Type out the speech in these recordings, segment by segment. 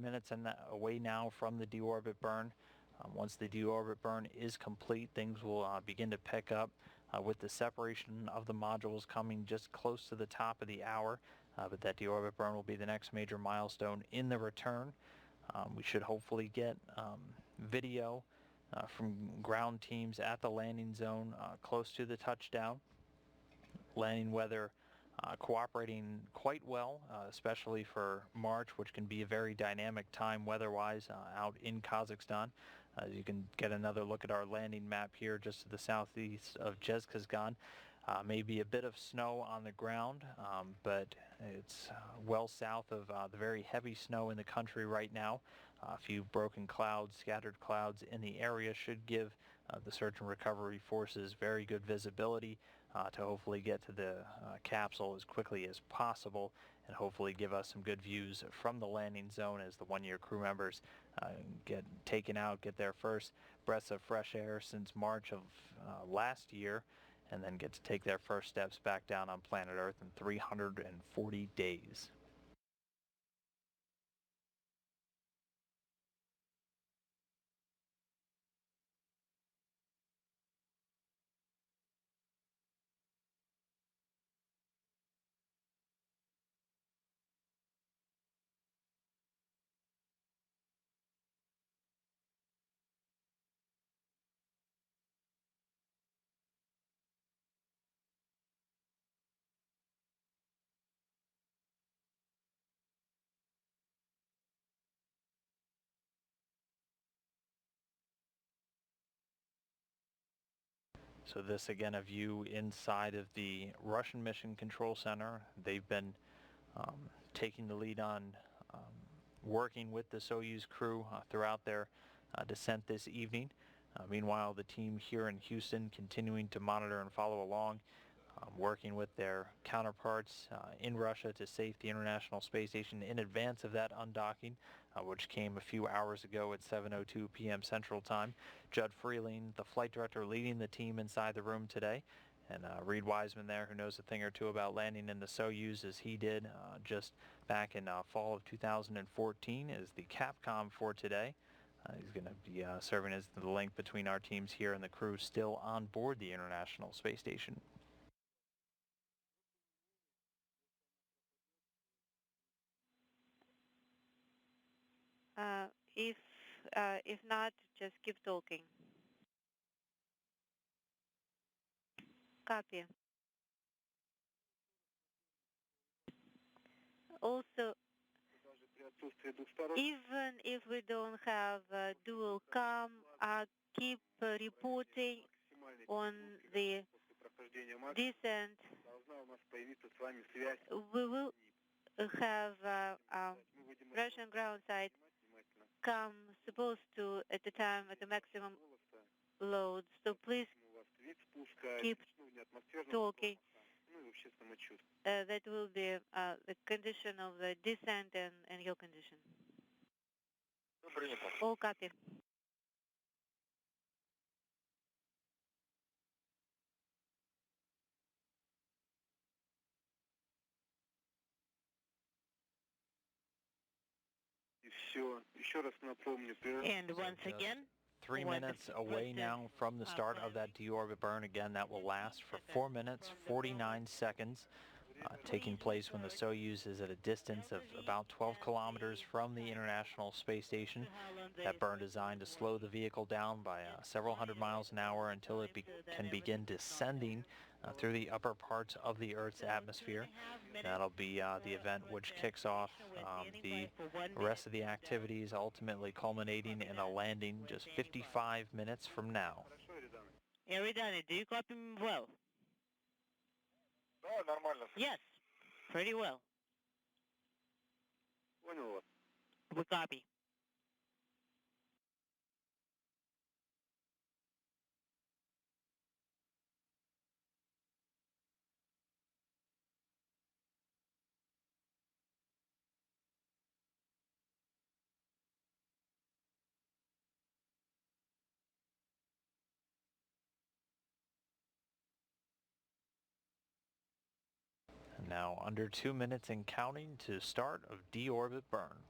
minutes away now from the deorbit burn. Once the deorbit burn is complete, things will begin to pick up with the separation of the modules coming just close to the top of the hour. But that deorbit burn will be the next major milestone in the return. We should hopefully get video from ground teams at the landing zone close to the touchdown. Landing weather cooperating quite well, especially for March, which can be a very dynamic time weather-wise out in Kazakhstan. You can get another look at our landing map here just to the southeast of Kazakhstan. Maybe a bit of snow on the ground, but it's well south of the very heavy snow in the country right now. A few broken clouds, scattered clouds in the area should give the search and recovery forces very good visibility to hopefully get to the capsule as quickly as possible and hopefully give us some good views from the landing zone as the one-year crew members get taken out, get their first breaths of fresh air since March of last year, and then get to take their first steps back down on planet Earth in 340 days. So this again a view inside of the Russian Mission Control Center. They've been taking the lead on working with the Soyuz crew throughout their descent this evening. Meanwhile, the team here in Houston continuing to monitor and follow along, working with their counterparts in Russia to safe the International Space Station in advance of that undocking, which came a few hours ago at 7:02 p.m. Central Time. Judd Freeling, the flight director, leading the team inside the room today. And Reed Wiseman there, who knows a thing or two about landing in the Soyuz as he did just back in fall of 2014, is the Capcom for today. He's going to be serving as the link between our teams here and the crew still on board the International Space Station. If not, just keep talking. Copy. Also, even if we don't have dual cam, keep reporting on the descent. We will have Russian ground side come supposed to at the time at the maximum load. So please keep talking. That will be the condition of the descent and your condition. All copy. And once again, 3 minutes away now from the start of that deorbit burn. Again, that will last for 4 minutes, 49 seconds, taking place when the Soyuz is at a distance of about 12 kilometers from the International Space Station. That burn designed to slow the vehicle down by several hundred miles an hour until it can begin descending through the upper parts of the Earth's atmosphere. That'll be the event which kicks off the rest of the activities, ultimately culminating in a landing just 55 minutes from now. Eridani, do you copy me well? Yes, pretty well. We copy. Now under 2 minutes and counting to start of deorbit burn.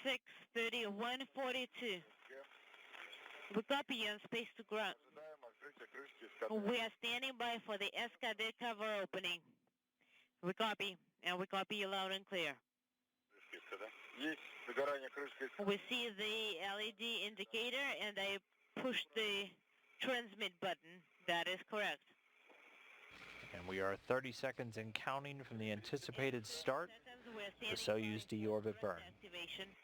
6:31:42. We copy you on space to ground. We are standing by for the SKD cover opening. We copy, and we copy you loud and clear. We see the LED indicator, and I push the transmit button. That is correct. And we are 30 seconds and counting from the anticipated start of the Soyuz deorbit burn. Activation.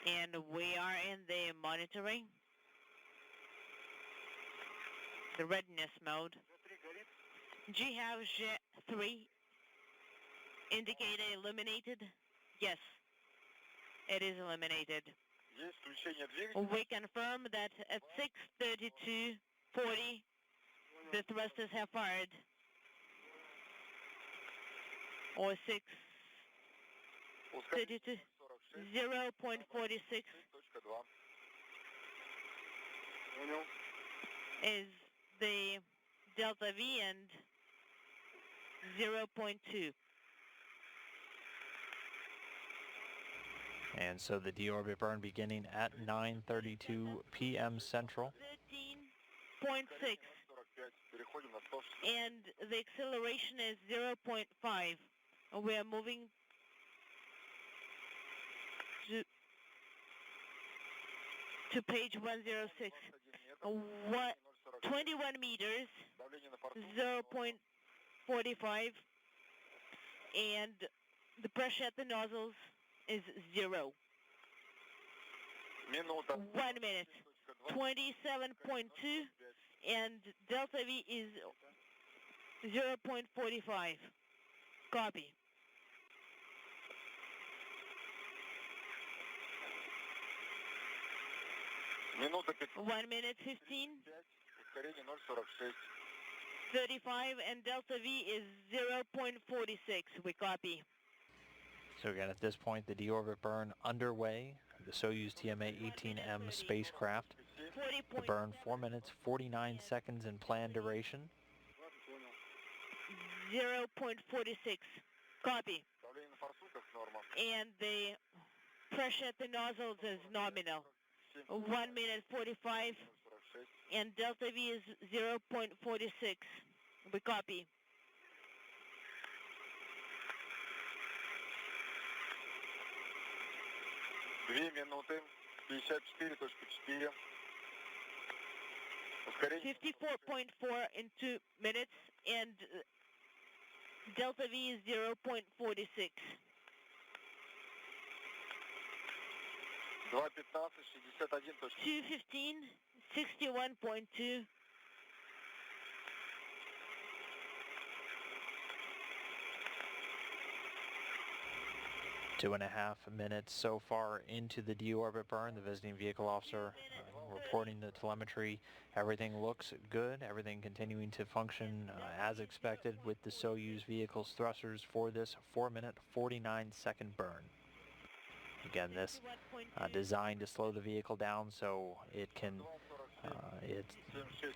And we are in the monitoring, the readiness mode. Do you have J3 indicator illuminated? Yes, it is illuminated. We confirm that at 6:32:40, the thrusters have fired. Or 6:32, 0.46 is the delta V and 0.2. And so the deorbit burn beginning at 9:32 p.m. Central. 13.6. And the acceleration is 0.5. We are moving to page 106. 21 meters, 0.45, and the pressure at the nozzles is 0. 1 minute, 27.2, and delta V is 0.45. Copy. Минута 1 minute 15, 35, and delta V is 0.46. We copy. So again, at this point, the deorbit burn underway. The Soyuz TMA-18M spacecraft. The burn 4 minutes 49 seconds in planned duration. 0.46. Copy. And the pressure at the nozzles is nominal. 1 minute 45, and delta V is 0.46. We copy. Две минуты, 54.4. 54.4 in 2 minutes, and delta V is 0.46. 2:15, 61.2. Two and a half minutes so far into the deorbit burn. The visiting vehicle officer reporting the telemetry. Everything looks good. Everything continuing to function as expected with the Soyuz vehicle's thrusters for this 4 minute 49 second burn. Again, this designed to slow the vehicle down so it can, its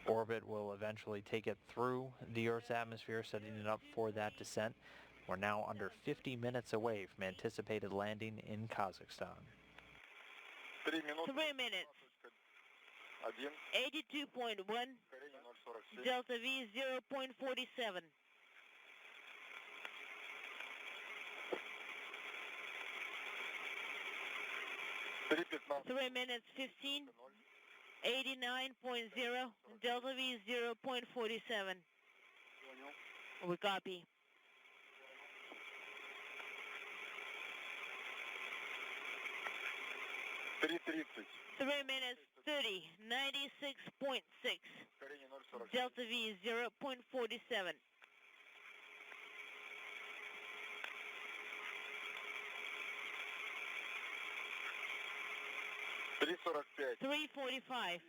orbit will eventually take it through the Earth's atmosphere, setting it up for that descent. We're now under 50 minutes away from anticipated landing in Kazakhstan. 3 minutes. 82.1. Delta V 0.47. 3 minutes 15. 89.0. Delta V 0.47. We copy. 3 minutes 30, 96.6. Delta V 0.47. $3:45,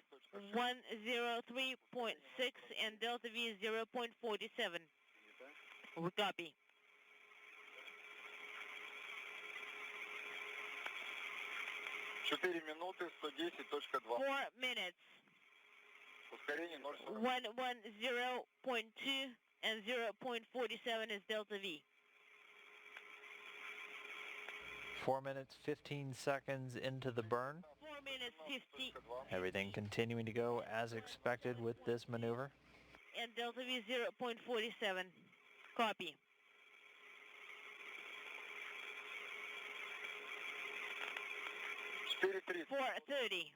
103.6, and delta V is 0.47. We copy. 4 минуты, 110.2. 4 minutes. Ускорение 0,40. 110.2 and 0.47 is delta V. 4 minutes, 15 seconds into the burn. 4 minutes 50 Everything continuing to go as expected with this maneuver. and delta V 0.47. Copy. Четыре 4:30.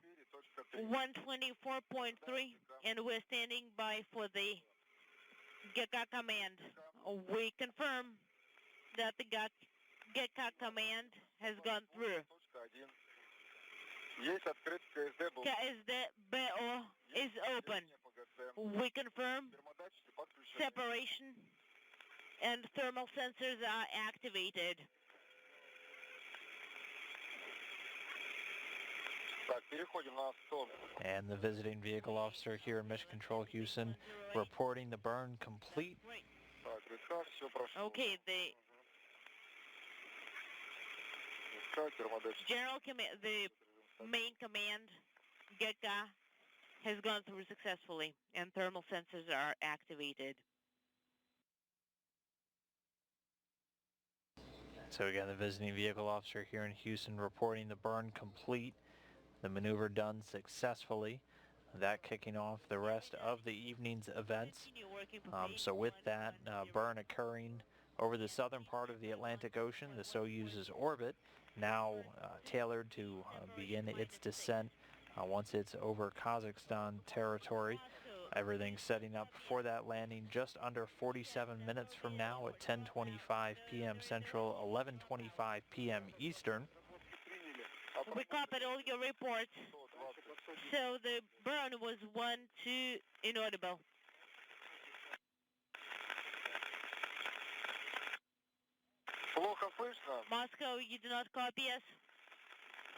124.3 and we're standing by for the GECA command. We confirm that the GECA command has gone through. Есть открыт КСД был. KSD BO is open. We confirm Термодатчики подключены. separation and thermal sensors are activated. Так, переходим на 100. And the visiting vehicle officer here in Mission Control Houston reporting the burn complete. Так, СК, все прошло. Okay, the СК, термодатчики. general command, the main command, GECA, has gone through successfully and thermal sensors are activated. So again, the visiting vehicle officer here in Houston reporting the burn complete. The maneuver done successfully. That kicking off the rest of the evening's events. Continue working for So with that burn occurring over the southern part of the Atlantic Ocean, the Soyuz's orbit now tailored to begin its descent once it's over Kazakhstan territory. Everything's setting up for that landing just under 47 minutes from now at 10:25 p.m. Central, 11:25 p.m. Eastern. We copied all your reports. So the burn was 1-2 inaudible. Плохо слышно? Moscow, you do not copy us?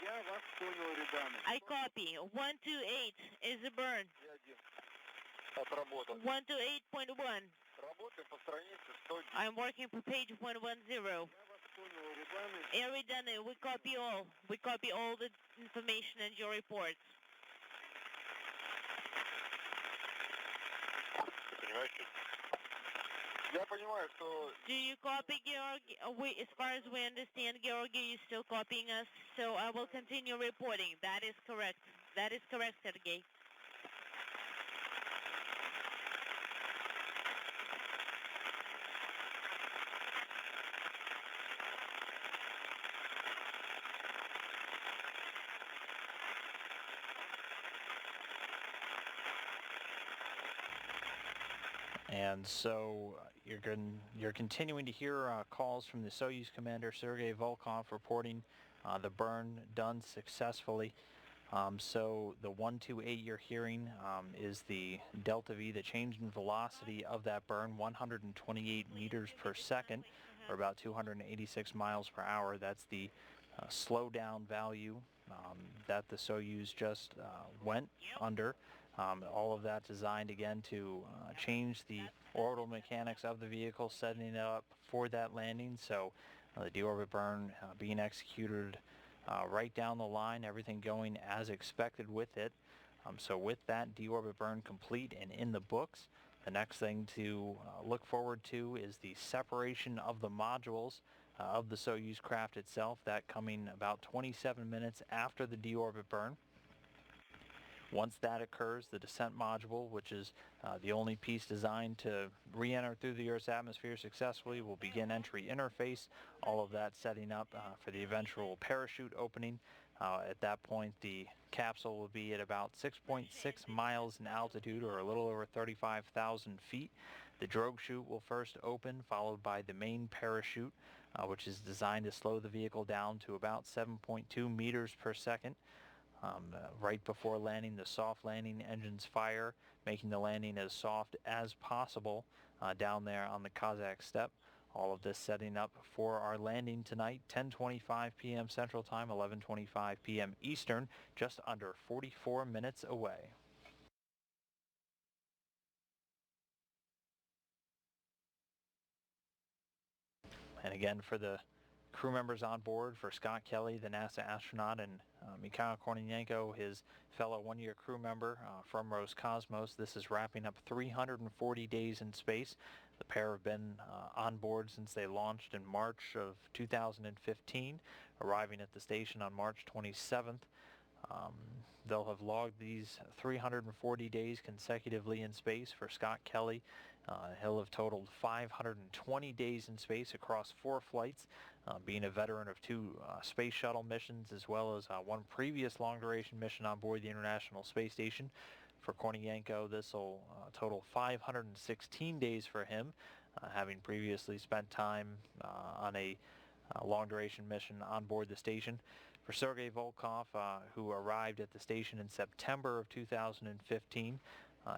Я вас понял, ребята. I copy. 128 is the burn. Я один. Отработан. 128.1. Работаем по странице 110. I'm working for page 110. Я вас понял, ребята. Eridane, we copy all. We copy all the information and your reports. Понимаете? Я понимаю, что Do you copy, Georgi? As far as we understand, Georgi, you're still copying us, so I will continue reporting. That is correct. That is correct, Sergey. And so you're continuing to hear calls from the Soyuz commander Sergei Volkov reporting the burn done successfully. So the 128 you're hearing is the delta V, the change in velocity of that burn, 128 meters per second, or about 286 miles per hour. That's the slow down value that the Soyuz just went under. All of that designed again to change the orbital mechanics of the vehicle, setting it up for that landing. So the deorbit burn being executed right down the line, everything going as expected with it. So with that deorbit burn complete and in the books, the next thing to look forward to is the separation of the modules of the Soyuz craft itself, that coming about 27 minutes after the deorbit burn. Once that occurs, the descent module, which is the only piece designed to re-enter through the Earth's atmosphere successfully, will begin entry interface, all of that setting up for the eventual parachute opening. At that point, the capsule will be at about 6.6 miles in altitude, or a little over 35,000 feet. The drogue chute will first open, followed by the main parachute, which is designed to slow the vehicle down to about 7.2 meters per second. Right before landing, the soft landing engines fire, making the landing as soft as possible down there on the Kazakh steppe. All of this setting up for our landing tonight, 10:25 p.m. Central Time, 11:25 p.m. Eastern, just under 44 minutes away. And again, for the crew crew members on board for Scott Kelly, the NASA astronaut, and Kelly Kornienko, his fellow one-year crew member from Roscosmos. This is wrapping up 340 days in space. The pair have been on board since they launched in March of 2015, arriving at the station on March 27th. They'll have logged these 340 days consecutively in space. For Scott Kelly, he'll have totaled 520 days in space across 4 flights, being a veteran of 2 space shuttle missions as well as 1 previous long-duration mission on board the International Space Station. For Kornienko, this will total 516 days for him, having previously spent time on a long-duration mission on board the station. For Sergei Volkov, who arrived at the station in September of 2015,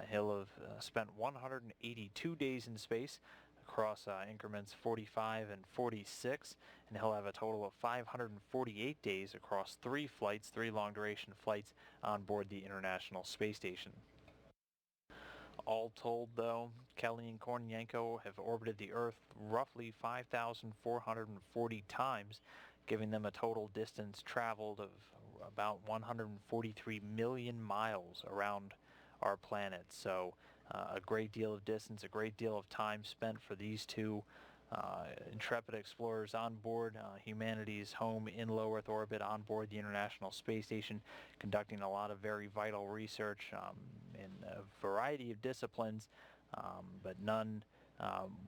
he'll have spent 182 days in space across increments 45 and 46, and he'll have a total of 548 days across 3 flights, 3 long-duration flights on board the International Space Station. All told, though, Kelly and Kornienko have orbited the Earth roughly 5,440 times, giving them a total distance traveled of about 143 million miles around our planet. So a great deal of distance, a great deal of time spent for these 2 intrepid explorers on board humanity's home in low Earth orbit on board the International Space Station, conducting a lot of very vital research in a variety of disciplines, but none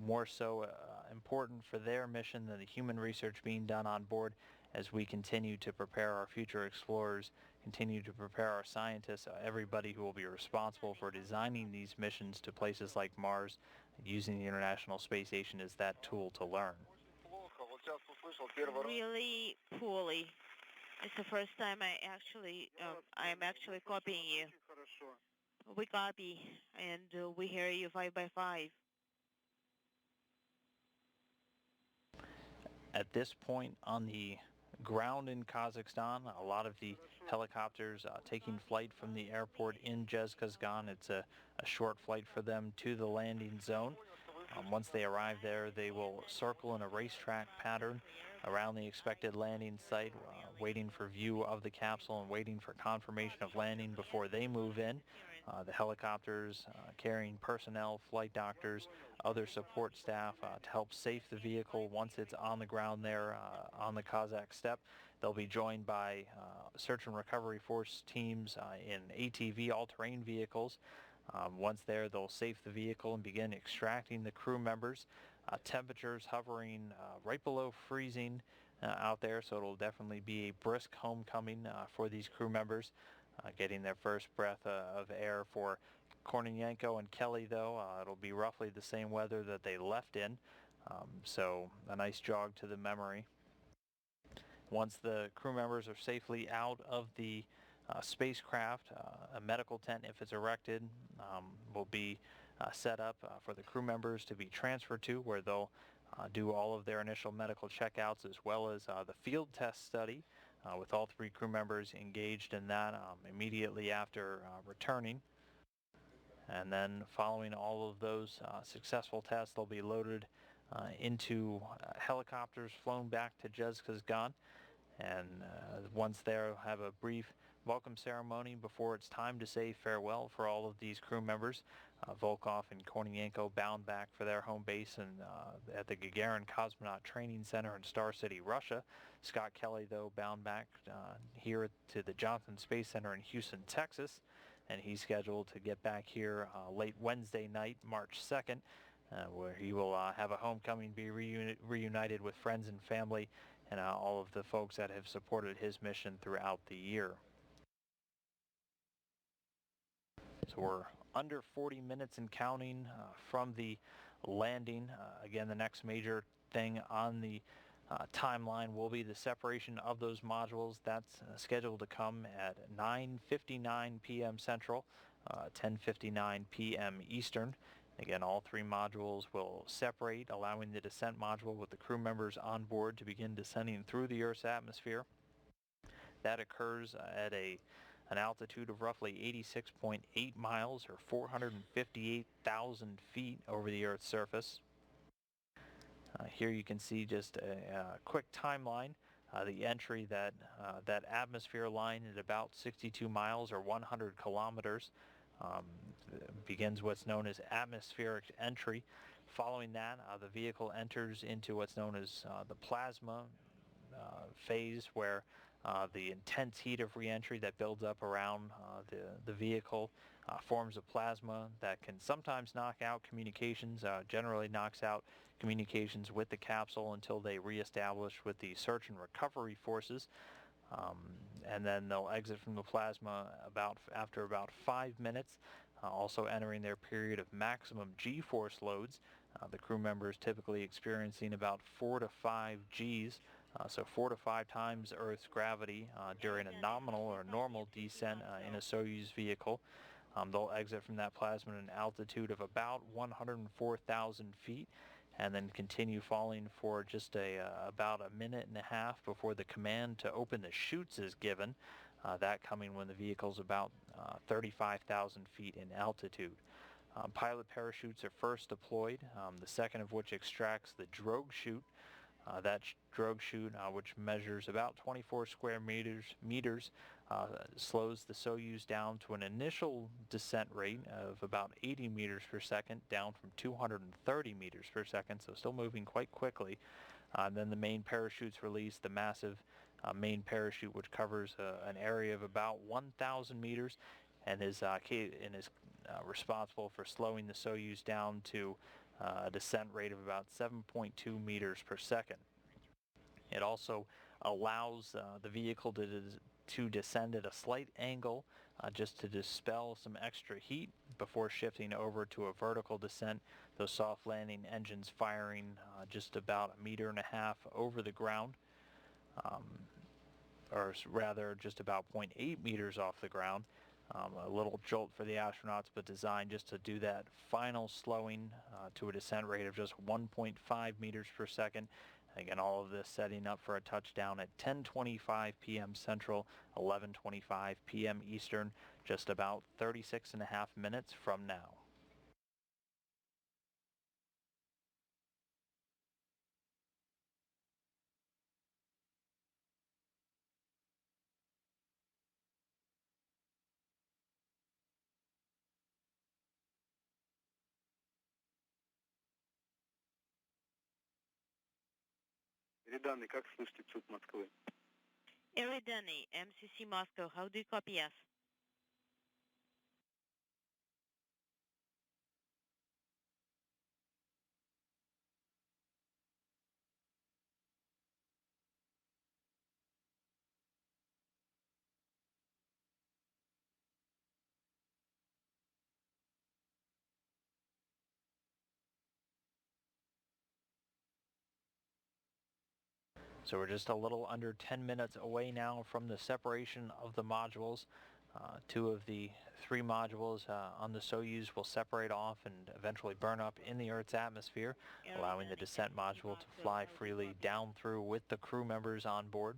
more so important for their mission than the human research being done on board as we continue to prepare our future explorers, continue to prepare our scientists, everybody who will be responsible for designing these missions to places like Mars, using the International Space Station as that tool to learn. Really poorly. It's the first time I'm actually copying you. We copy, and we hear you 5 by 5. At this point on the ground in Kazakhstan, a lot of the helicopters taking flight from the airport in Zhezkazgan. It's a short flight for them to the landing zone. Once they arrive there, they will circle in a racetrack pattern around the expected landing site, waiting for view of the capsule and waiting for confirmation of landing before they move in. The helicopters carrying personnel, flight doctors, other support staff to help safe the vehicle once it's on the ground there on the Kazakh steppe. They'll be joined by search and recovery force teams in ATV all-terrain vehicles. Once there, they'll safe the vehicle and begin extracting the crew members. Temperatures hovering right below freezing out there, so it'll definitely be a brisk homecoming for these crew members. Getting their first breath of air. For Kornienko and Kelly, though, it'll be roughly the same weather that they left in, so a nice jog to the memory. Once the crew members are safely out of the spacecraft, a medical tent, if it's erected, will be set up for the crew members to be transferred to, where they'll do all of their initial medical checkouts as well as the field test study, with all 3 crew members engaged in that immediately after returning. And then following all of those successful tests, they'll be loaded into helicopters flown back to Zhezkazgan, and once there, have a brief welcome ceremony before it's time to say farewell for all of these crew members. Volkov and Kornienko bound back for their home base at the Gagarin Cosmonaut Training Center in Star City, Russia. Scott Kelly, though, bound back here to the Johnson Space Center in Houston, Texas, and he's scheduled to get back here late Wednesday night, March 2nd, where he will have a homecoming, be reunited with friends and family, and all of the folks that have supported his mission throughout the year. So we're under 40 minutes and counting from the landing. Again, the next major thing on the timeline will be the separation of those modules. That's scheduled to come at 9:59 p.m. Central, 10:59 p.m. Eastern. Again, all 3 modules will separate, allowing the descent module with the crew members on board to begin descending through the Earth's atmosphere. That occurs at an altitude of roughly 86.8 miles or 458,000 feet over the Earth's surface. Here you can see just a quick timeline. The entry that atmosphere line at about 62 miles or 100 kilometers um, begins what's known as atmospheric entry. Following that, the vehicle enters into what's known as the plasma phase, where the intense heat of reentry that builds up around the vehicle forms a plasma that can sometimes knock out communications, generally knocks out communications with the capsule until they reestablish with the search and recovery forces. Um, and then they'll exit from the plasma after about 5 minutes, also entering their period of maximum G-force loads. The crew members typically experiencing about 4 to 5 Gs, so 4 to 5 times Earth's gravity during a nominal or normal descent in a Soyuz vehicle. They'll exit from that plasma at an altitude of about 104,000 feet and then continue falling for just about a minute and a half before the command to open the chutes is given, that coming when the vehicle's about 35,000 feet in altitude. Pilot parachutes are first deployed, the second of which extracts the drogue chute. That drogue chute, which measures about 24 square meters, slows the Soyuz down to an initial descent rate of about 80 meters per second, down from 230 meters per second, so still moving quite quickly. Then the main parachutes release the massive main parachute, which covers an area of about 1,000 meters and is responsible for slowing the Soyuz down to a descent rate of about 7.2 meters per second. It also allows the vehicle to descend at a slight angle just to dispel some extra heat before shifting over to a vertical descent, those soft landing engines firing just about 1.5 meters over the ground, or rather just about 0.8 meters off the ground. A little jolt for the astronauts, but designed just to do that final slowing to a descent rate of just 1.5 meters per second. Again, all of this setting up for a touchdown at 10:25 p.m. Central, 11:25 p.m. Eastern, just about 36.5 minutes from now. Переданный, как слышите ЦУП Москвы? Eridani, MCC Moscow, how do you copy us? So we're just a little under 10 minutes away now from the separation of the modules. Two of the three modules on the Soyuz will separate off and eventually burn up in the Earth's atmosphere, allowing the descent module to fly freely down through with the crew members on board.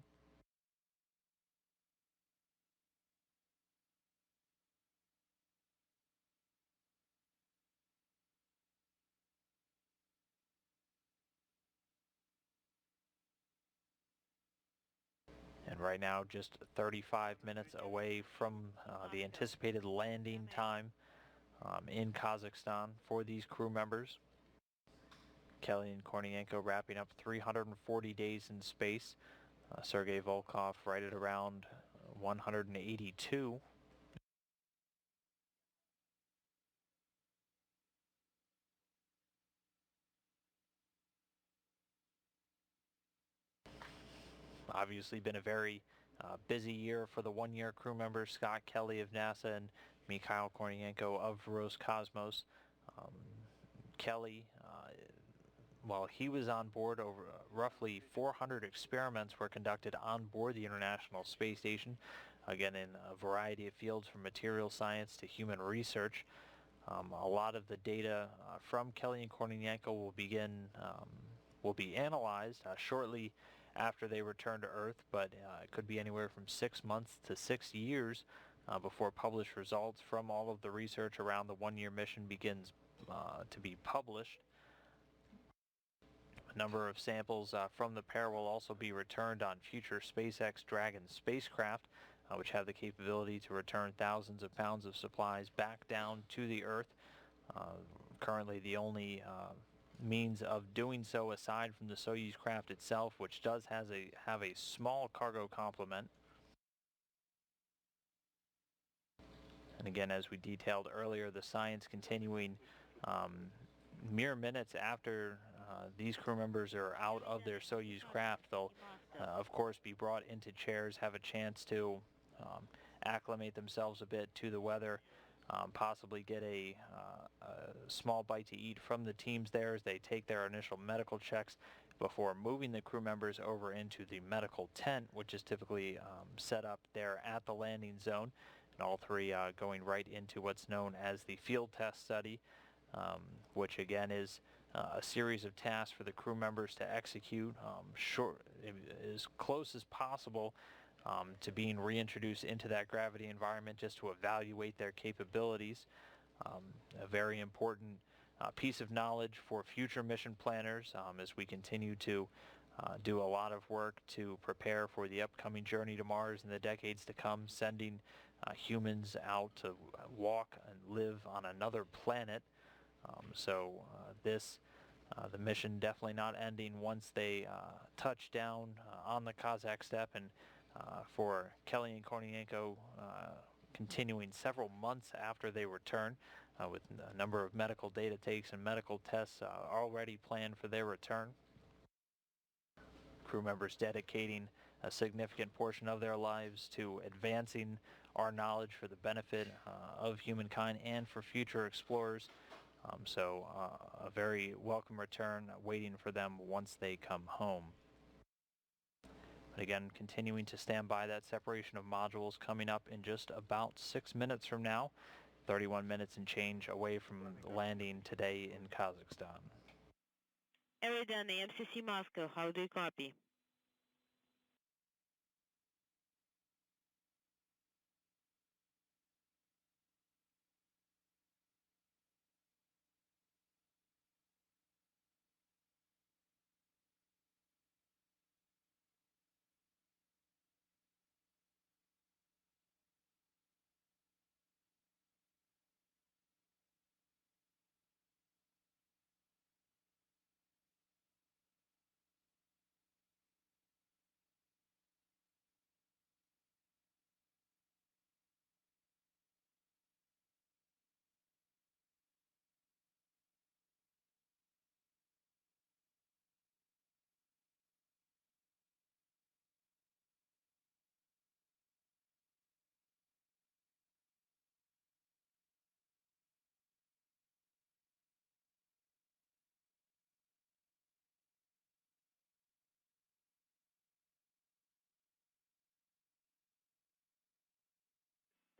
And right now, just 35 minutes away from the anticipated landing time in Kazakhstan for these crew members. Kelly and Kornienko wrapping up 340 days in space. Sergei Volkov right at around 182. Obviously been a very busy year for the one-year crew members, Scott Kelly of NASA and Mikhail Kornienko of Roscosmos. Kelly, while he was on board, over roughly 400 experiments were conducted on board the International Space Station, again in a variety of fields from material science to human research. A lot of the data from Kelly and Kornienko will be analyzed shortly after they return to Earth, but it could be anywhere from 6 months to 6 years before published results from all of the research around the one-year mission begins to be published. A number of samples from the pair will also be returned on future SpaceX Dragon spacecraft, which have the capability to return thousands of pounds of supplies back down to the Earth. Currently the only means of doing so aside from the Soyuz craft itself, which does have a small cargo complement. And again, as we detailed earlier, the science continuing mere minutes after these crew members are out of their Soyuz craft. They'll, of course, be brought into chairs, have a chance to acclimate themselves a bit to the weather, possibly get a small bite to eat from the teams there as they take their initial medical checks before moving the crew members over into the medical tent, which is typically set up there at the landing zone. And all three going right into what's known as the field test study, which again is a series of tasks for the crew members to execute as close as possible to being reintroduced into that gravity environment, just to evaluate their capabilities. A very important piece of knowledge for future mission planners as we continue to do a lot of work to prepare for the upcoming journey to Mars in the decades to come, sending humans out to walk and live on another planet. The mission definitely not ending once they touch down on the Kazakh steppe, and for Kelly and Kornienko continuing several months after they return, with a number of medical data takes and medical tests already planned for their return. Crew members dedicating a significant portion of their lives to advancing our knowledge for the benefit of humankind and for future explorers. A very welcome return waiting for them once they come home. But again, continuing to stand by, that separation of modules coming up in just about 6 minutes from now, 31 minutes and change away from landing today in Kazakhstan. Eridani, MCC Moscow, how do you copy?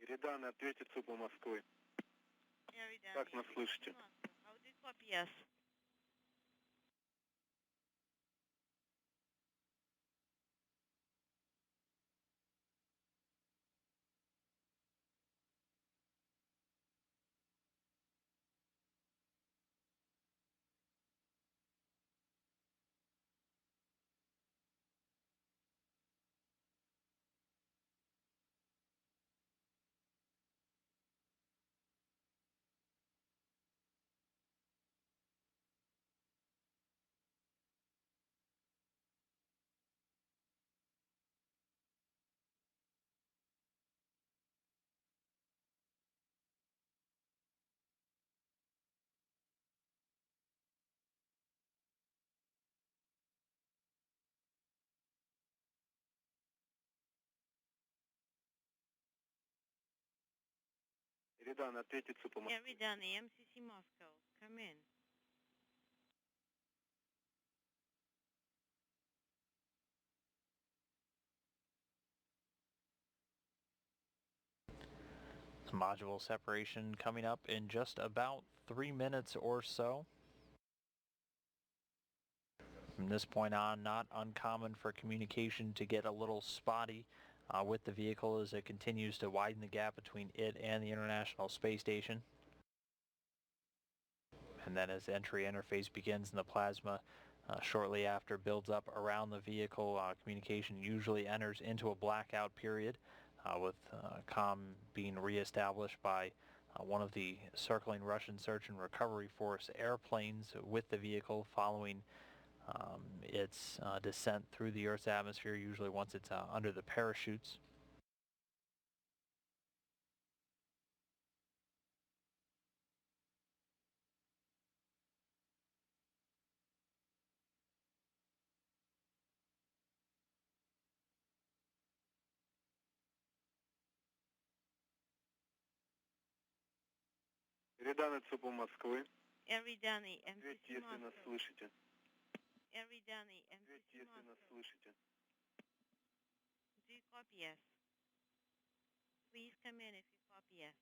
Передан ответит ЦУПа Москвы. Как нас слышите? How do you copy? Yes. Передан ответит ЦУПа Москвы. Eridani, MCC Moscow, come in. Module separation coming up in just about 3 minutes or so. From this point on, not uncommon for communication to get a little spotty with the vehicle as it continues to widen the gap between it and the International Space Station. And then as the entry interface begins and the plasma Shortly after builds up around the vehicle, communication usually enters into a blackout period, with comm being reestablished by one of the circling Russian search and recovery force airplanes with the vehicle following its descent through the Earth's atmosphere, usually once it's under the parachutes. Переданы ЦУПу Москвы. Eridanny, Ответьте, MCC если нас Moscow. слышите. Eridanny, Ответьте, MCC если нас Moscow. слышите. Do you copy yes? Please come in if you copy yes.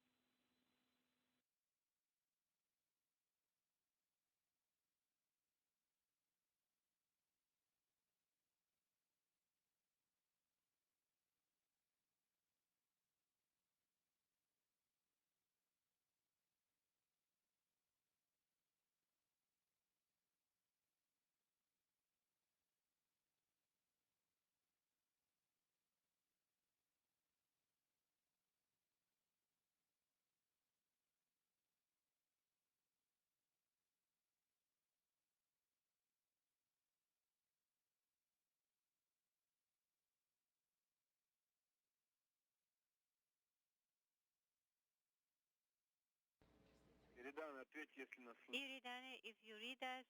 Переданы, ответьте, если нас слышите. Eridanny, if you read us,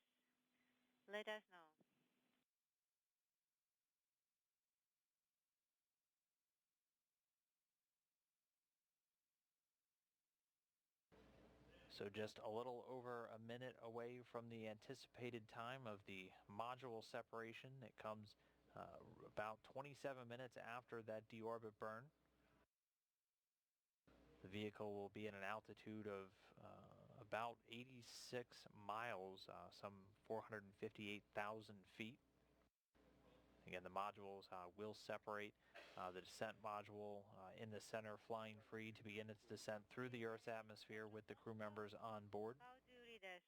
let us know. So just a little over a minute away from the anticipated time of the module separation. It comes about 27 minutes after that deorbit burn. The vehicle will be at an altitude of about 86 miles, some 458,000 feet. Again, the modules will separate. The descent module in the center flying free to begin its descent through the Earth's atmosphere with the crew members on board. How do you read us?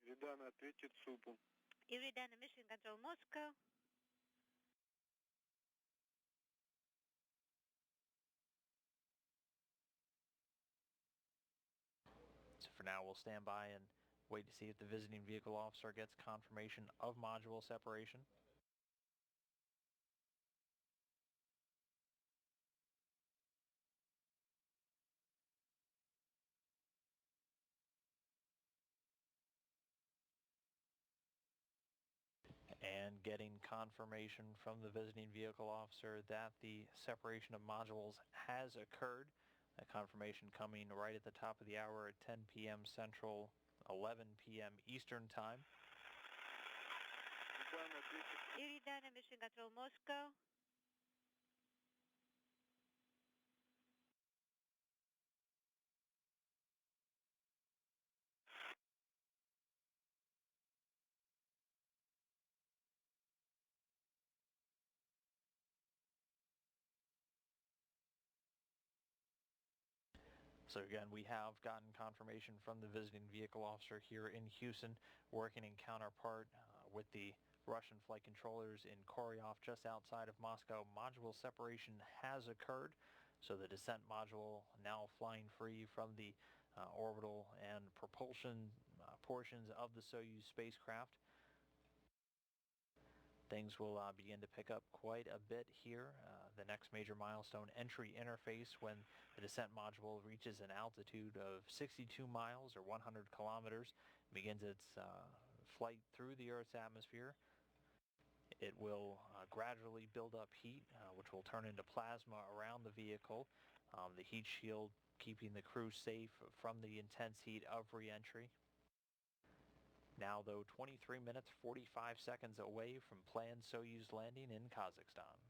Переданы, ответьте ЦУПу. Eridanny, Mission Control Moscow. So for now, we'll stand by and wait to see if the visiting vehicle officer gets confirmation of module separation. And getting confirmation from the visiting vehicle officer that the separation of modules has occurred. That confirmation coming right at the top of the hour at 10 p.m. Central, 11 p.m. Eastern Time. Переданы, ответьте. Eridanny, Mission Control Moscow. So again, we have gotten confirmation from the visiting vehicle officer here in Houston, working in counterpart with the Russian flight controllers in Koryov, just outside of Moscow. Module separation has occurred, so the descent module now flying free from the orbital and propulsion portions of the Soyuz spacecraft. Things will begin to pick up quite a bit here. The next major milestone, entry interface, when the descent module reaches an altitude of 62 miles or 100 kilometers, begins its flight through the Earth's atmosphere. It will gradually build up heat, which will turn into plasma around the vehicle. The heat shield keeping the crew safe from the intense heat of reentry. Now, though, 23 minutes 45 seconds away from planned Soyuz landing in Kazakhstan.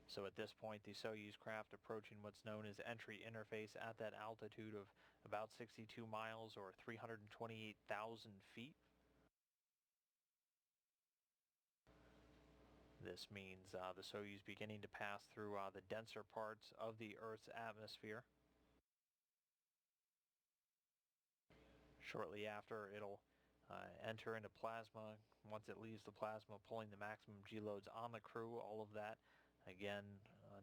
So at this point, the Soyuz craft approaching what's known as entry interface at that altitude of about 62 miles or 328,000 feet. This means the Soyuz beginning to pass through the denser parts of the Earth's atmosphere. Shortly after, it'll enter into plasma. Once it leaves the plasma, pulling the maximum G-loads on the crew, all of that, again,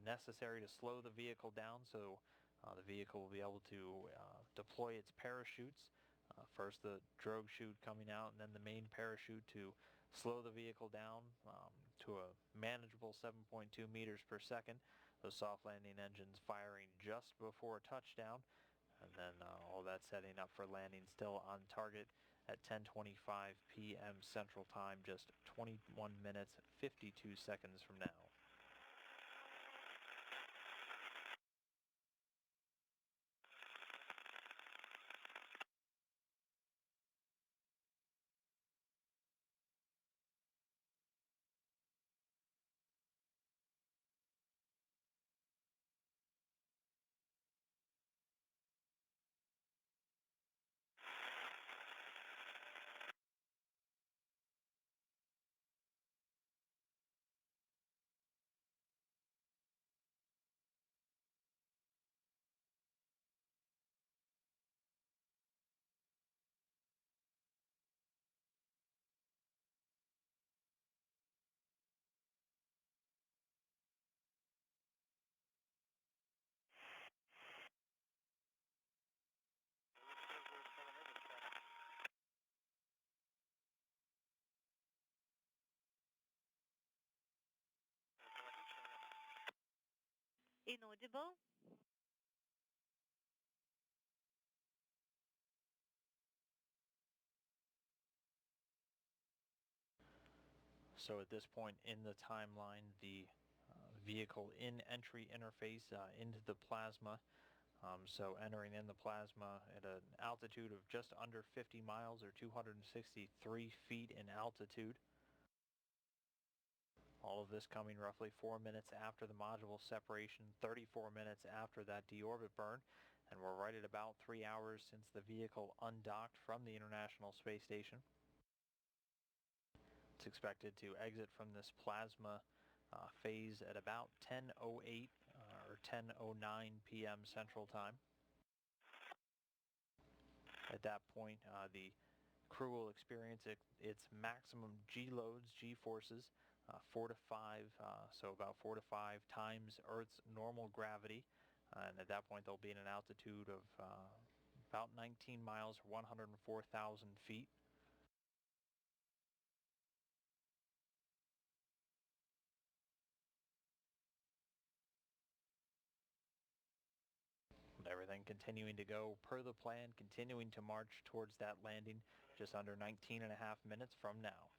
necessary to slow the vehicle down so the vehicle will be able to deploy its parachutes. First the drogue chute coming out and then the main parachute to slow the vehicle down to a manageable 7.2 meters per second. Those soft landing engines firing just before touchdown. And then all that setting up for landing still on target at 10:25 p.m. Central Time, just 21 minutes 52 seconds from now. Inaudible. So at this point in the timeline, the vehicle in entry interface into the plasma. So entering in the plasma at an altitude of just under 50 miles or 263 feet in altitude. All of this coming roughly 4 minutes after the module separation, 34 minutes after that deorbit burn, and we're right at about 3 hours since the vehicle undocked from the International Space Station. It's expected to exit from this plasma phase at about 10:08 or 10:09 p.m. Central Time. At that point, the crew will experience its maximum G-loads, G-forces, 4 to 5, so about 4 to 5 times Earth's normal gravity. And at that point, they'll be in an altitude of about 19 miles or 104,000 feet. With everything continuing to go per the plan, continuing to march towards that landing just under 19.5 minutes from now.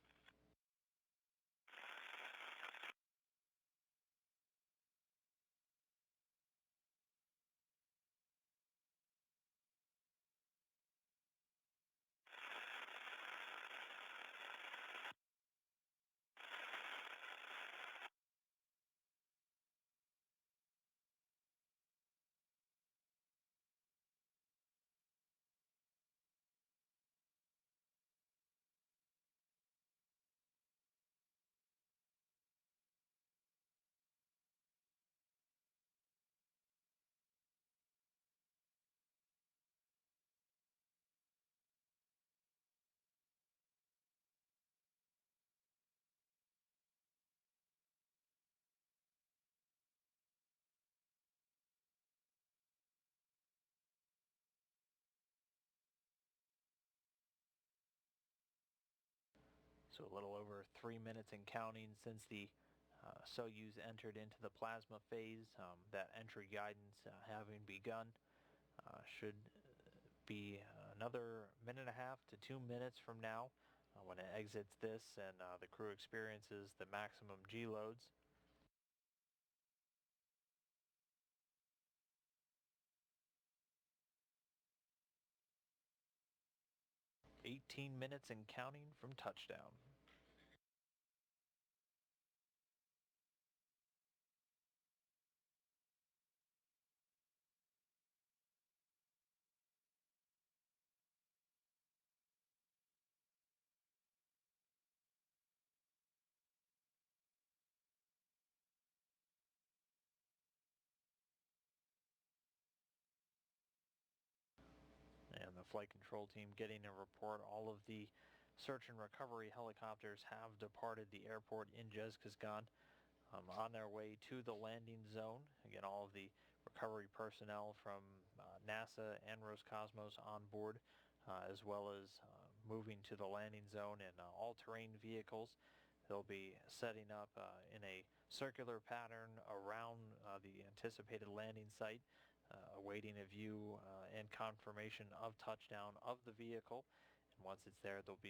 So a little over 3 minutes and counting since the Soyuz entered into the plasma phase. That entry guidance having begun should be another minute and a half to 2 minutes from now when it exits this and the crew experiences the maximum G loads. 18 minutes and counting from touchdown. And the flight control team getting a report. All of the search and recovery helicopters have departed the airport in Kazakhstan on their way to the landing zone. Again, all of the recovery personnel from NASA and Roscosmos on board, as well as moving to the landing zone in all-terrain vehicles. They'll be setting up in a circular pattern around the anticipated landing site, awaiting a view and confirmation of touchdown of the vehicle. And once it's there, they'll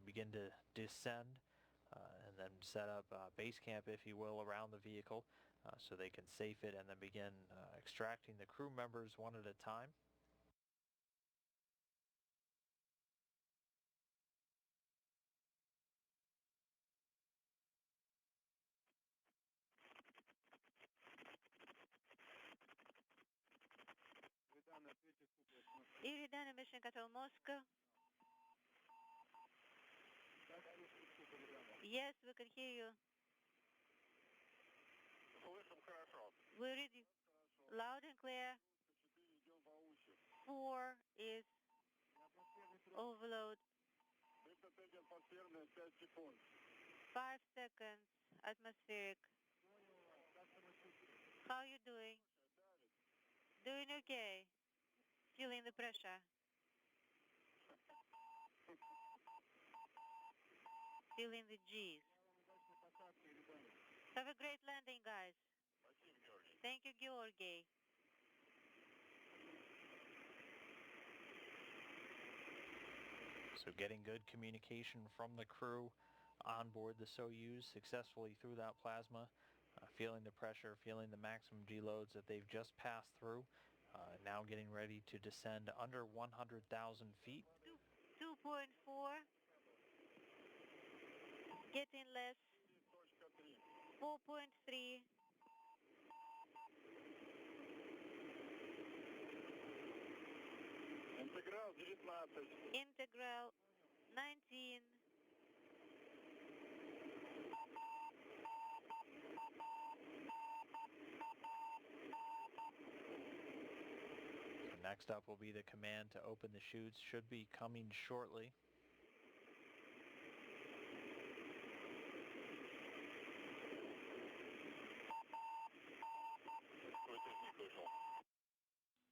begin to descend and then set up base camp, if you will, around the vehicle so they can safe it and then begin extracting the crew members one at a time. Iridan, Mission Control Moscow. Yes, we can hear you. Слышим хорошо. We're ready. Loud and clear. 4 is overload. 5 seconds atmospheric. How are you doing? Doing okay. Feeling the pressure. Feeling the G's. Have a great landing, guys. Thank you, Georgi. So getting good communication from the crew on board the Soyuz successfully through that plasma, feeling the pressure, feeling the maximum G loads that they've just passed through, now getting ready to descend under 100,000 feet. 2.4. Getting less. 4.3. Интеграл 19. Integral 19. Next up will be the command to open the chutes. Should be coming shortly.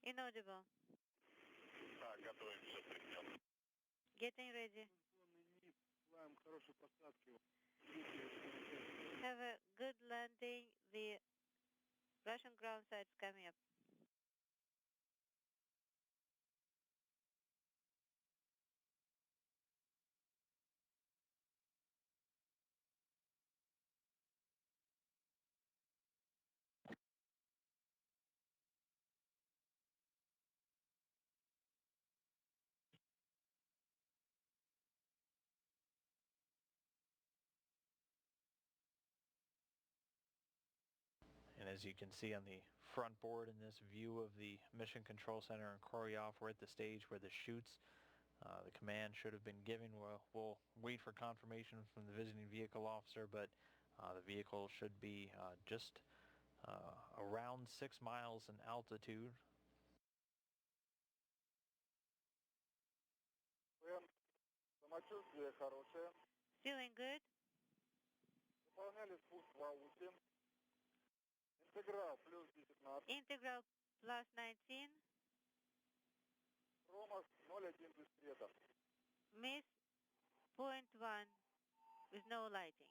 Inaudible. Так, готовимся, прием. Getting ready. Have a good landing. The Russian ground side's coming up. And as you can see on the front board in this view of the Mission Control Center in Koryov, we're at the stage where the chutes, the command should have been given. We'll wait for confirmation from the visiting vehicle officer, but the vehicle should be just around 6 miles in altitude. Самочувствие хорошее. Feeling good? Выполняли спуск в ауте. Интеграл плюс 19. Integral plus 19. Промах 0,1 без света. Miss 0.1. with no lighting.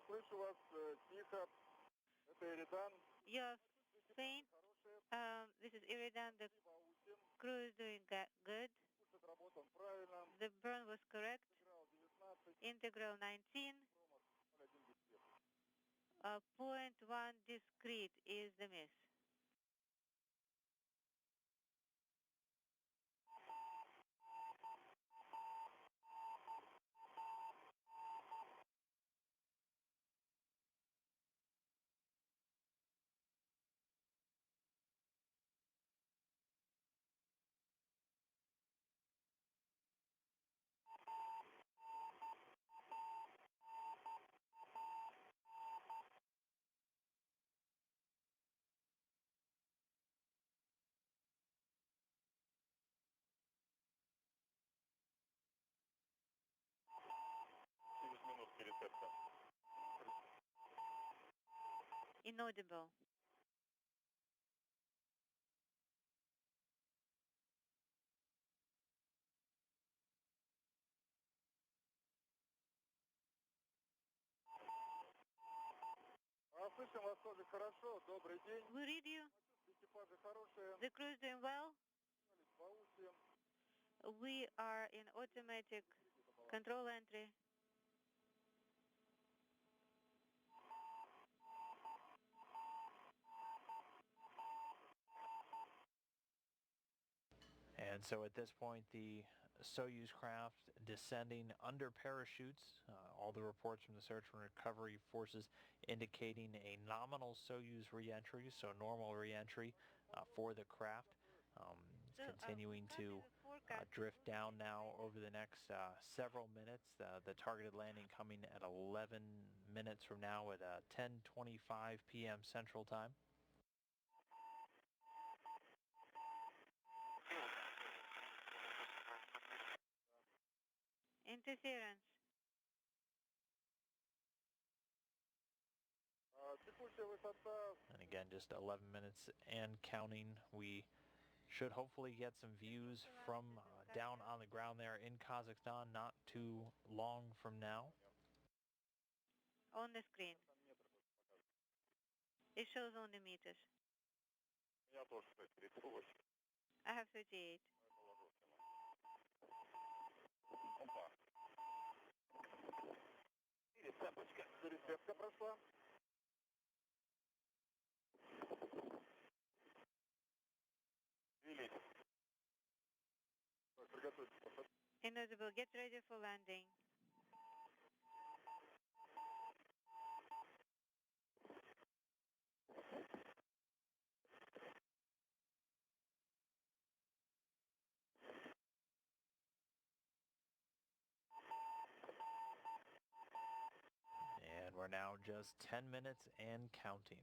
Слышу вас тихо. Это Эридан. You're faint. This is Iridan. The crew is doing good. Отработан правильно. The burn was correct. Интеграл 19. Integral 19. 0,1 диск. 0.1 discrete is the miss. Через минутки рецепта. Inaudible. Слышим вас тоже хорошо. Добрый день. We read you. Экипажи хорошие. The crew is doing well. Баусим. We are in automatic control entry. And so at this point, the Soyuz craft descending under parachutes. All the reports from the search and recovery forces indicating a nominal Soyuz reentry, so normal reentry for the craft. It's continuing to drift down now over the next several minutes. The targeted landing coming at 11 minutes from now at 10:25 p.m. Central Time. Interference. Текущая высота. And again, just 11 minutes and counting. We should hopefully get some views from down on the ground there in Kazakhstan not too long from now. On the screen. It shows only meters. У меня тоже 38. I have 38. Опа. Рецепочка. Рецепка прошла. Велись. Приготовьтесь. Inaudible. Get ready for landing. And we're now just 10 minutes and counting.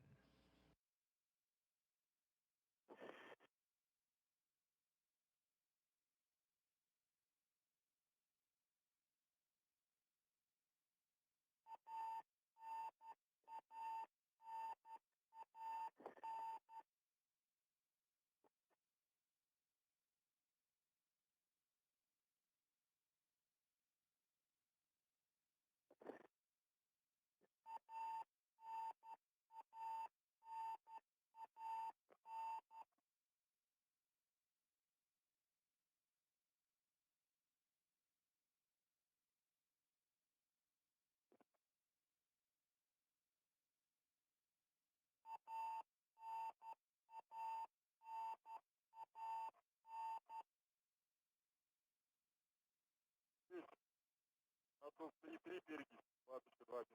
На тут и 3 береги. 22.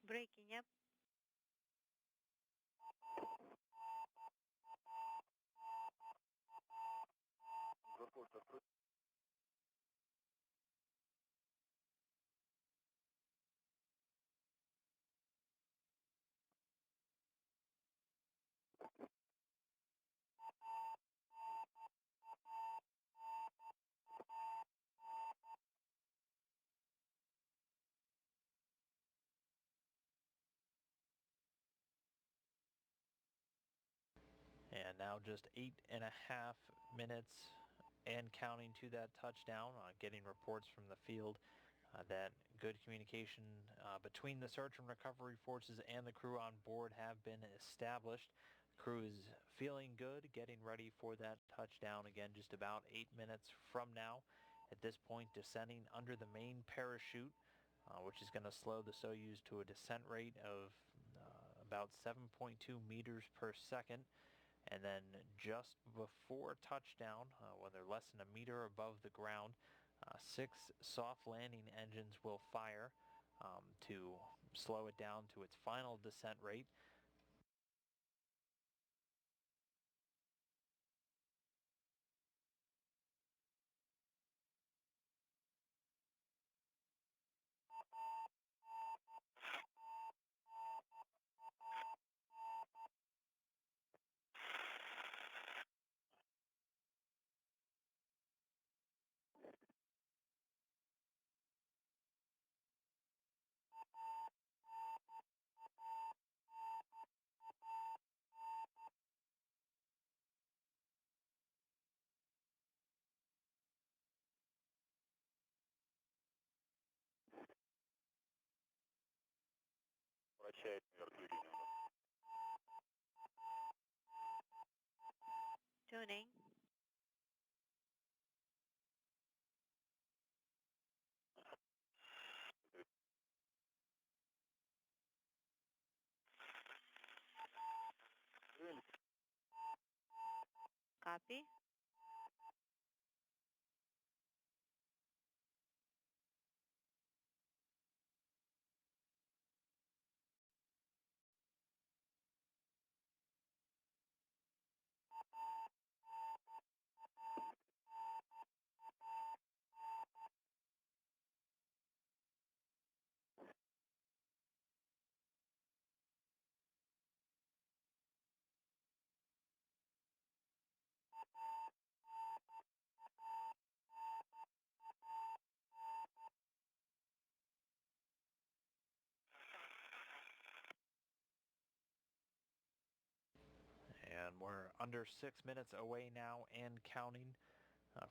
Breaking up. Запорт открыт. And Now just 8.5 minutes and counting to that touchdown, getting reports from the field that good communication between the search and recovery forces and the crew on board have been established. The crew is feeling good, getting ready for that touchdown again just about 8 minutes from now. At this point, descending under the main parachute, which is going to slow the Soyuz to a descent rate of about 7.2 meters per second. And then just before touchdown, when they're less than a meter above the ground, 6 soft landing engines will fire to slow it down to its final descent rate. Вращает мертвую линию. Tuning. Copy. And we're under 6 minutes away now and counting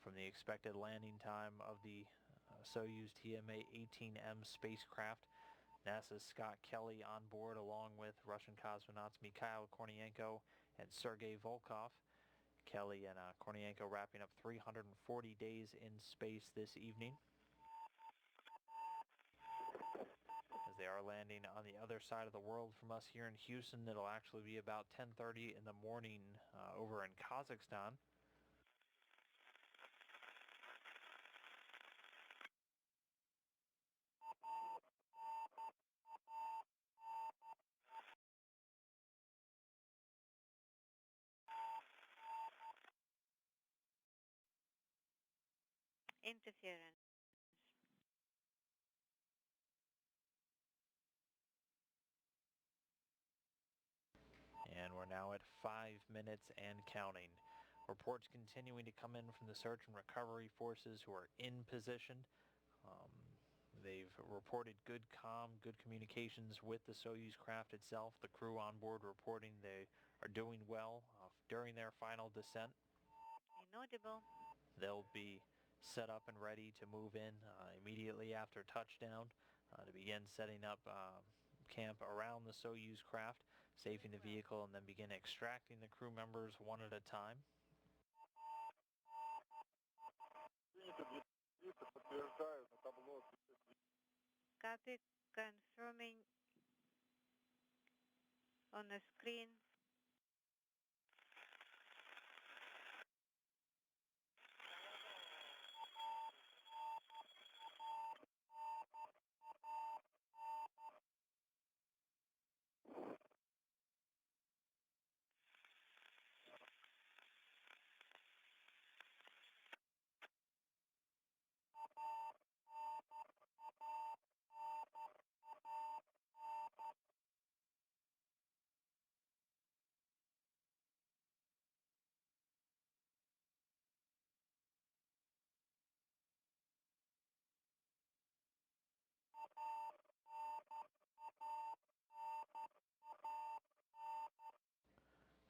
from the expected landing time of the Soyuz TMA-18M spacecraft. NASA's Scott Kelly on board along with Russian cosmonauts Mikhail Kornienko and Sergei Volkov. Kelly and Kornienko wrapping up 340 days in space this evening, as they are landing on the other side of the world from us here in Houston. It'll actually be about 10:30 in the morning over in Kazakhstan. Interference. And we're now at 5 minutes and counting. Reports continuing to come in from the search and recovery forces who are in position. They've reported good comm, good communications with the Soyuz craft itself. The crew on board reporting they are doing well during their final descent. Inaudible. They'll be set up and ready to move in immediately after touchdown to begin setting up camp around the Soyuz craft, safing the vehicle, and then begin extracting the crew members one at a time. Подтверждаю на табло. Copy. Confirming on the screen.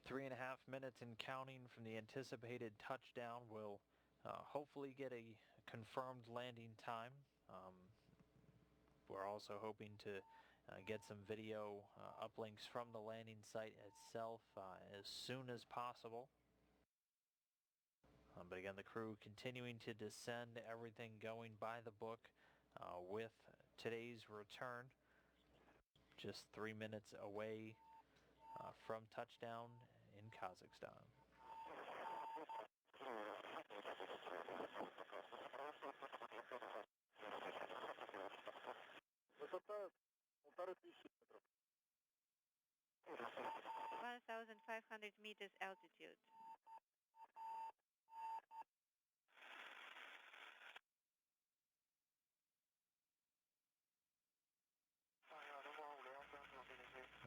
3.5 minutes and counting from the anticipated touchdown. We'll hopefully get a confirmed landing time. We're also hoping to get some video uplinks from the landing site itself as soon as possible. But again, the crew continuing to descend, everything going by the book with today's return. Just 3 minutes away from touchdown in Kazakhstan. Высота 1500 метров. 1,500 meters altitude.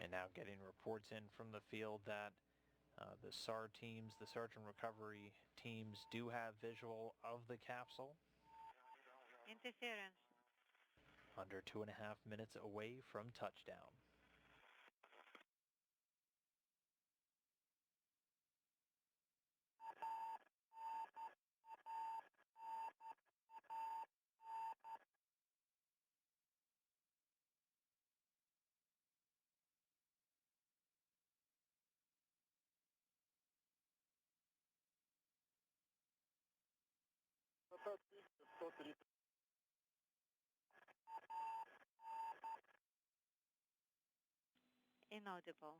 And now getting reports in from the field that the SAR teams, the search and recovery teams, do have visual of the capsule. Interference. Under 2.5 minutes away from touchdown. Высота 1130. Inaudible.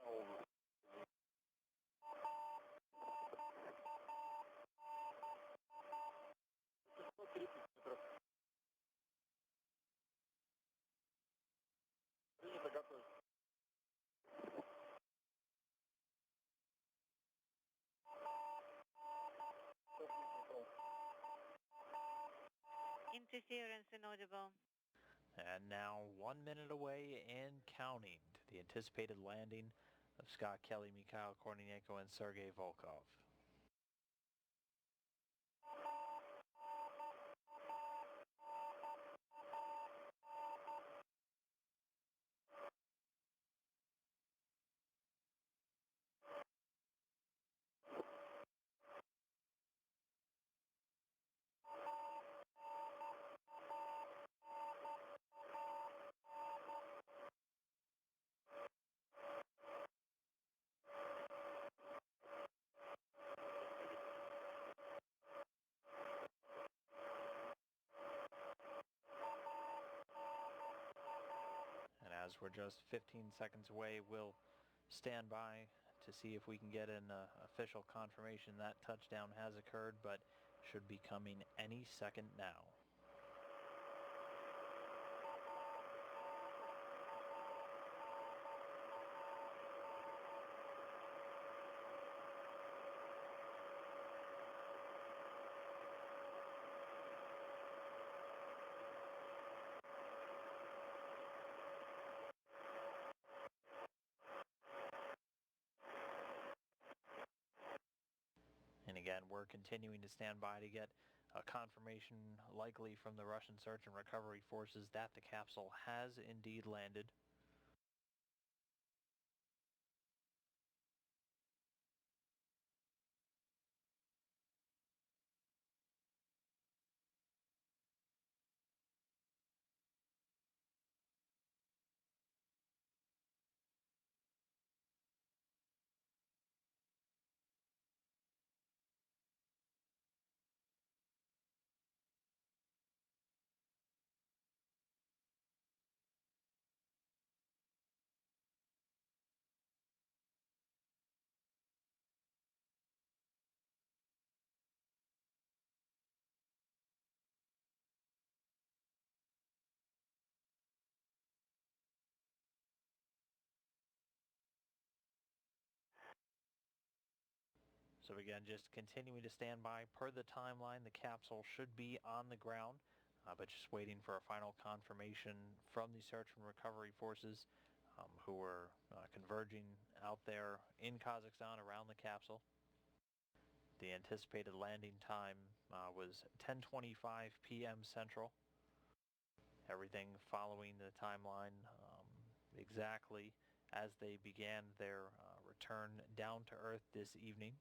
Over. 630 метров. Принято, готовь. Interference inaudible. And now 1 minute away and counting to the anticipated landing of Scott Kelly, Mikhail Kornienko, and Sergei Volkov. And as we're just 15 seconds away, we'll stand by to see if we can get an official confirmation that touchdown has occurred, but should be coming any second now. And again, we're continuing to stand by to get a confirmation, likely from the Russian search and recovery forces, that the capsule has indeed landed. So again, just continuing to stand by. Per the timeline, the capsule should be on the ground but just waiting for a final confirmation from the search and recovery forces who were converging out there in Kazakhstan around the capsule. The anticipated landing time was 10:25 p.m. Central. Everything following the timeline exactly as they began their return down to Earth this evening.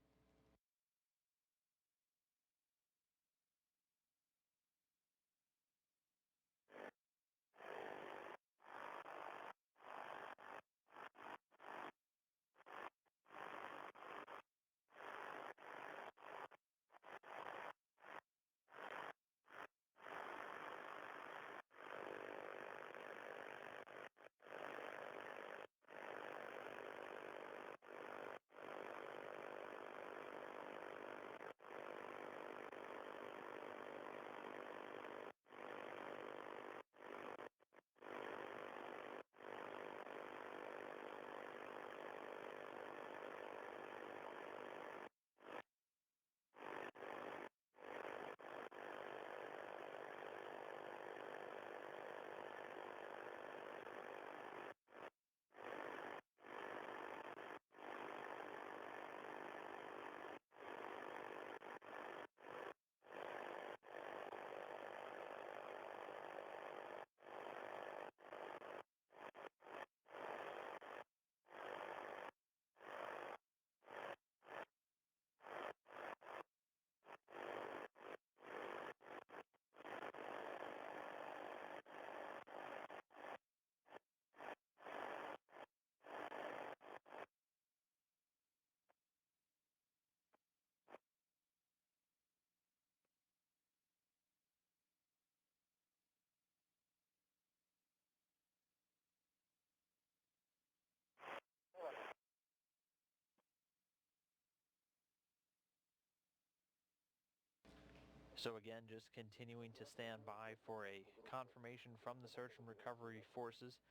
So again, just continuing to stand by for a confirmation from the search and recovery forces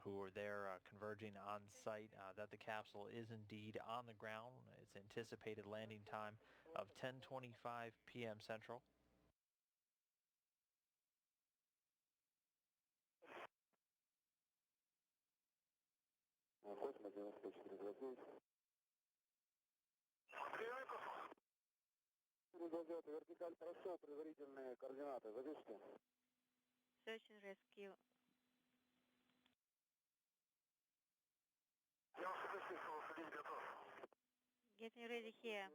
who are there converging on site that the capsule is indeed on the ground. Its anticipated landing time of 10:25 p.m. Central. Вертикаль прошел, предварительные координаты запишите. Search and rescue. Getting ready here.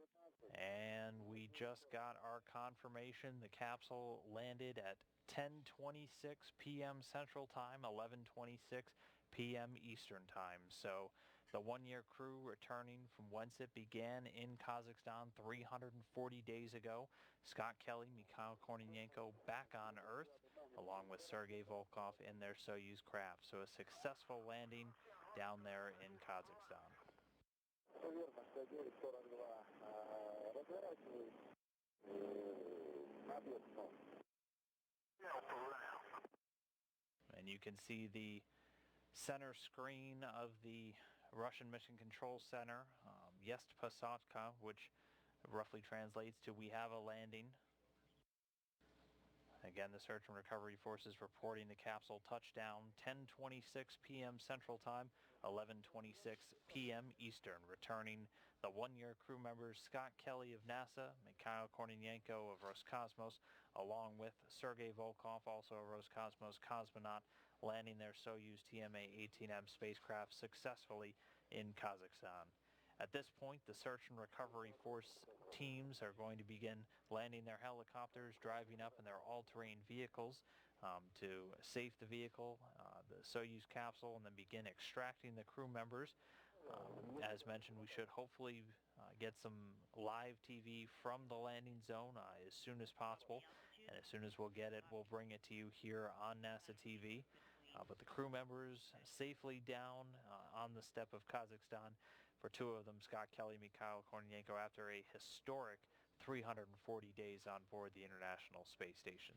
And we just got our confirmation. The capsule landed at 10:26 p.m. Central Time, 11:26 p.m. Eastern Time. So the one-year crew returning from whence it began in Kazakhstan 340 days ago. Scott Kelly, Mikhail Kornienko back on Earth, along with Sergei Volkov in their Soyuz craft. So a successful landing down there in Kazakhstan. Верно, 9:42. Разворачиваюсь на объект. And you can see the center screen of the Russian Mission Control Center, Есть посадка, which roughly translates to "we have a landing." Again, the search and recovery forces reporting the capsule touchdown 10:26 p.m. Central Time, 11:26 p.m. Eastern, returning the one-year crew members Scott Kelly of NASA, Mikhail Kornienko of Roscosmos, along with Sergei Volkov, also a Roscosmos cosmonaut, landing their Soyuz TMA-18M spacecraft successfully in Kazakhstan. At this point, the search and recovery force teams are going to begin landing their helicopters, driving up in their all-terrain vehicles to safe the vehicle, the Soyuz capsule, and then begin extracting the crew members. As mentioned, we should hopefully get some live TV from the landing zone as soon as possible. And as soon as we'll get it, we'll bring it to you here on NASA TV. But the crew members safely down on the steppe of Kazakhstan, for two of them, Scott Kelly, Mikhail Kornienko, after a historic 340 days on board the International Space Station.